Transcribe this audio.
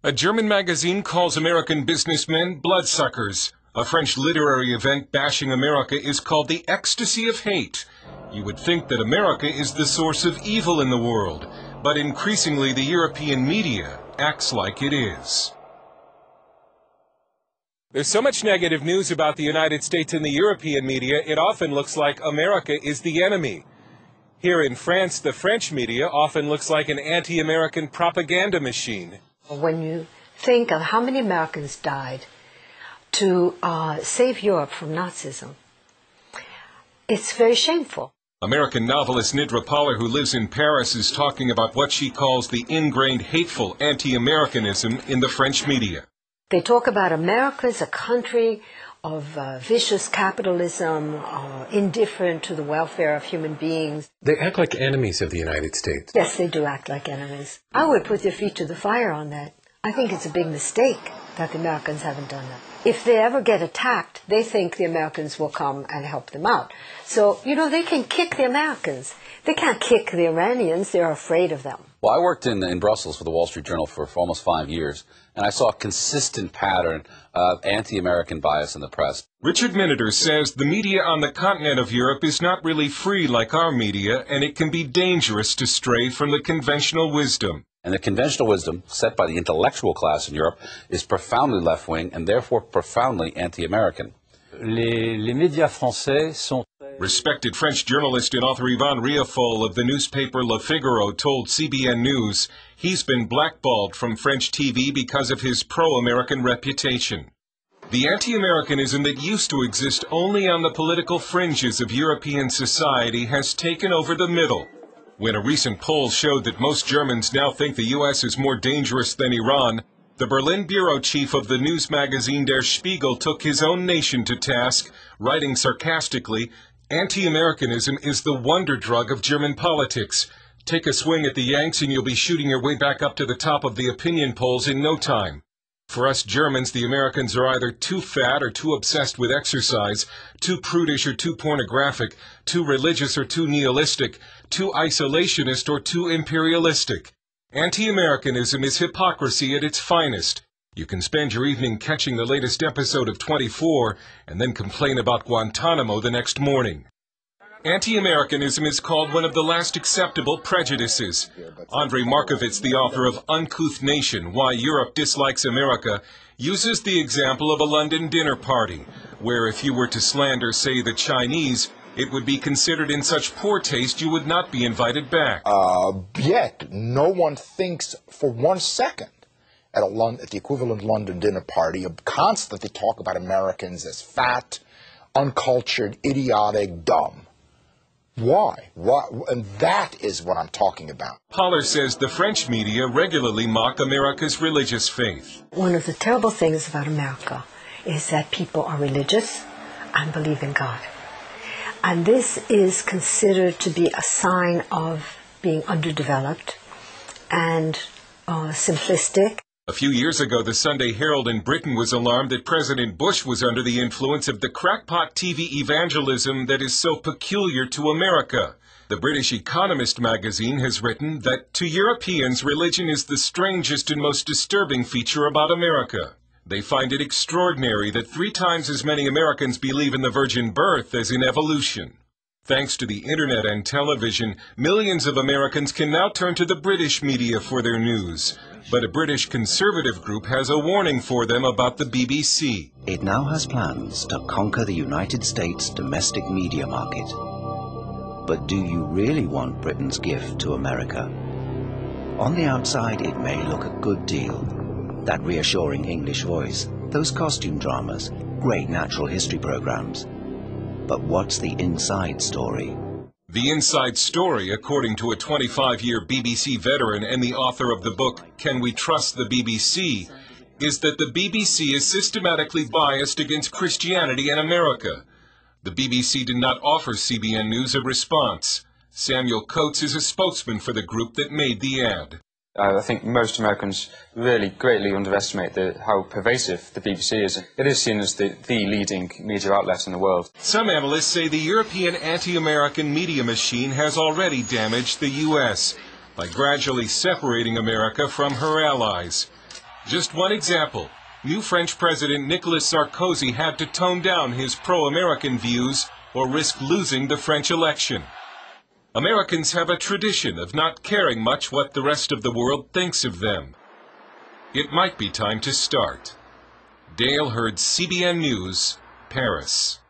A German magazine calls American businessmen bloodsuckers. A French literary event bashing America is called the Ecstasy of Hate. You would think that America is the source of evil in the world, but increasingly the European media acts like it is. There's so much negative news about the United States in the European media, it often looks like America is the enemy. Here in France, the French media often looks like an anti-American propaganda machine. When you think of how many Americans died to save Europe from Nazism, it's very shameful. American novelist Nidra Poller, who lives in Paris, is talking about what she calls the ingrained hateful anti-Americanism in the French media. They talk about America as a country of vicious capitalism, indifferent to the welfare of human beings. They act like enemies of the United States. Yes, they do act like enemies. I would put their feet to the fire on that. I think it's a big mistake that the Americans haven't done that. If they ever get attacked, they think the Americans will come and help them out. So, they can kick the Americans. They can't kick the Iranians. They're afraid of them. Well, I worked in Brussels for the Wall Street Journal for almost 5 years, and I saw a consistent pattern of anti-American bias in the press. Richard Miniter says the media on the continent of Europe is not really free like our media, and it can be dangerous to stray from the conventional wisdom. And the conventional wisdom set by the intellectual class in Europe is profoundly left-wing and therefore profoundly anti-American. Les médias français sont... Respected French journalist and author Yvan Rioufol of the newspaper Le Figaro told CBN News he's been blackballed from French TV because of his pro-American reputation. The anti-Americanism that used to exist only on the political fringes of European society has taken over the middle. When a recent poll showed that most Germans now think the U.S. is more dangerous than Iran, the Berlin bureau chief of the news magazine Der Spiegel took his own nation to task, writing sarcastically, "Anti-Americanism is the wonder drug of German politics. Take a swing at the Yanks and you'll be shooting your way back up to the top of the opinion polls in no time." For us Germans, the Americans are either too fat or too obsessed with exercise, too prudish or too pornographic, too religious or too nihilistic, too isolationist or too imperialistic. Anti-Americanism is hypocrisy at its finest. You can spend your evening catching the latest episode of 24 and then complain about Guantanamo the next morning. Anti-Americanism is called one of the last acceptable prejudices. Andrei Markovits, the author of Uncouth Nation, Why Europe Dislikes America, uses the example of a London dinner party, where if you were to slander, say, the Chinese, it would be considered in such poor taste you would not be invited back. Yet, no one thinks for 1 second at the equivalent London dinner party, constantly talk about Americans as fat, uncultured, idiotic, dumb. Why? And that is what I'm talking about. Poller says the French media regularly mock America's religious faith. One of the terrible things about America is that people are religious and believe in God. And this is considered to be a sign of being underdeveloped and simplistic. A few years ago, the Sunday Herald in Britain was alarmed that President Bush was under the influence of the crackpot TV evangelism that is so peculiar to America. The British Economist magazine has written that to Europeans, religion is the strangest and most disturbing feature about America. They find it extraordinary that 3 times as many Americans believe in the virgin birth as in evolution. Thanks to the internet and television, millions of Americans can now turn to the British media for their news. But a British conservative group has a warning for them about the BBC. It now has plans to conquer the United States domestic media market. But do you really want Britain's gift to America? On the outside, it may look a good deal. That reassuring English voice, those costume dramas, great natural history programs. But what's the inside story? The inside story, according to a 25-year BBC veteran and the author of the book, Can We Trust the BBC?, is that the BBC is systematically biased against Christianity in America. The BBC did not offer CBN News a response. Samuel Coates is a spokesman for the group that made the ad. I think most Americans really greatly underestimate how pervasive the BBC is. It is seen as the leading media outlet in the world. Some analysts say the European anti-American media machine has already damaged the U.S. by gradually separating America from her allies. Just one example. New French President Nicolas Sarkozy had to tone down his pro-American views or risk losing the French election. Americans have a tradition of not caring much what the rest of the world thinks of them. It might be time to start. Dale Hurd, CBN News, Paris.